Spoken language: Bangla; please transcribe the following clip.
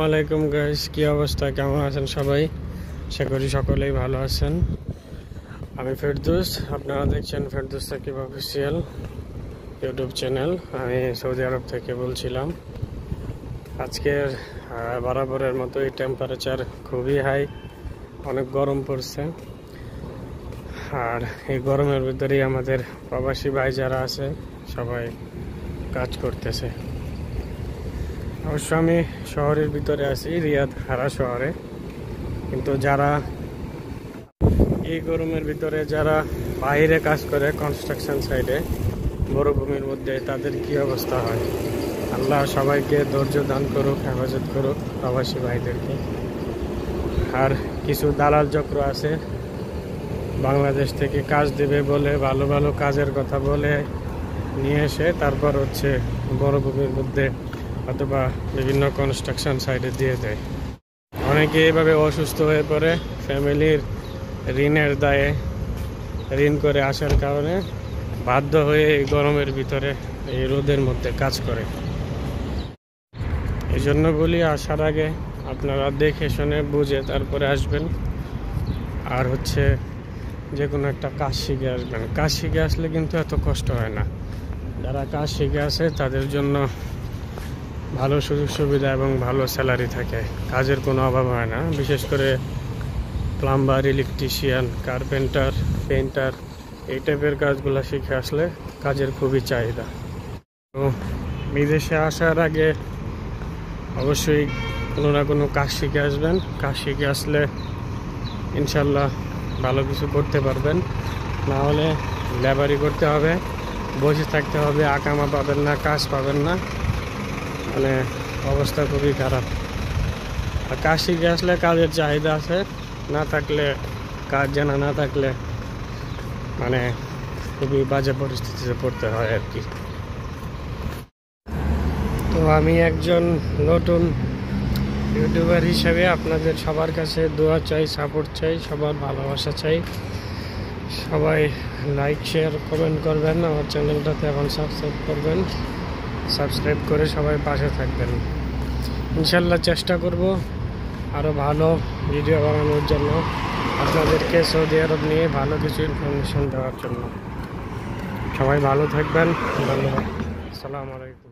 আলাইকুম গাইস, কি অবস্থা, কেমন আছেন সবাই? আশা করি সকলেই ভালো আছেন। আমি ফেরদৌস, আপনারা দেখছেন Ferdous Sakib official YouTube channel. আমি সৌদি আরব থেকে বলছিলাম। আজকের বরাবরের মতোই টেম্পারেচার খুবই হাই, অনেক গরম পড়ছে। আর এই গরমের ভিতরেই আমাদের প্রবাসী ভাই যারা আছে সবাই কাজ করতেছে। অবশ্য আমি শহরের ভিতরে আছি, রিয়াদ হারা শহরে, কিন্তু যারা এই গরমের ভিতরে যারা বাইরে কাজ করে কনস্ট্রাকশন সাইডে মরুভূমির মধ্যে, তাদের কি অবস্থা হয়। আল্লাহ সবাইকে ধৈর্য দান করুক, হেফাজত করুক প্রবাসী ভাইদেরকে। আর কিছু দালাল চক্র আছে বাংলাদেশ থেকে কাজ দেবে বলে, ভালো ভালো কাজের কথা বলে নিয়ে এসে তারপর মরুভূমির মধ্যে অথবা বিভিন্ন কনস্ট্রাকশন সাইটে দিয়ে দেয়। অনেকে এভাবে অসুস্থ হয়ে পড়ে, ফ্যামিলির ঋণের দায়ে ঋণ করে আসার কারণে বাধ্য হয়ে এই গরমের ভিতরে এই রোদের মধ্যে কাজ করে। এই জন্য বলি, আসার আগে আপনারা দেখে শুনে বুঝে তারপরে আসবেন। আর যে কোনো একটা কাজ শিখে আসবেন। কাজ শিখে আসলে কিন্তু এত কষ্ট হয় না। যারা কাজ শিখে আসে তাদের জন্য ভালো সুযোগ সুবিধা এবং ভালো স্যালারি থাকে, কাজের কোনো অভাব হয় না। বিশেষ করে প্লাম্বার, ইলেকট্রিশিয়ান, কার্পেন্টার, পেইন্টার, এই টাইপের কাজগুলো শিখে আসলে কাজের খুবই চাহিদা। তো বিদেশে আসার আগে অবশ্যই কোনো না কোনো কাজ শিখে আসবেন। কাজ শিখে আসলে ইনশাল্লাহ ভালো কিছু করতে পারবেন। না হলে লেবারি করতে হবে, বসে থাকতে হবে, আকামা পাবেন না, কাজ পাবেন না, মানে অবস্থা খুবই খারাপ। আর কাজ শিখে আসলে কাজের চাহিদা আছে, না থাকলে কাজ জানা না থাকলে মানে খুবই বাজে পরিস্থিতিতে পড়তে হয় আর কি। তো আমি একজন নতুন ইউটিউবার হিসেবে আপনাদের সবার কাছে দোয়া চাই, সাপোর্ট চাই, সবার ভালোবাসা চাই। সবাই লাইক, শেয়ার, কমেন্ট করবেন। আমার চ্যানেলটাতে এখন সাবস্ক্রাইব করবেন। সাবস্ক্রাইব করে সবাই পাশে থাকবেন। ইনশাল্লাহ চেষ্টা করব আরও ভালো ভিডিও বানানোর জন্য, আপনাদেরকে সৌদি আরব নিয়ে ভালো কিছু ইনফরমেশন দেওয়ার জন্য। সবাই ভালো থাকবেন। ধন্যবাদ। আসসালামু আলাইকুম।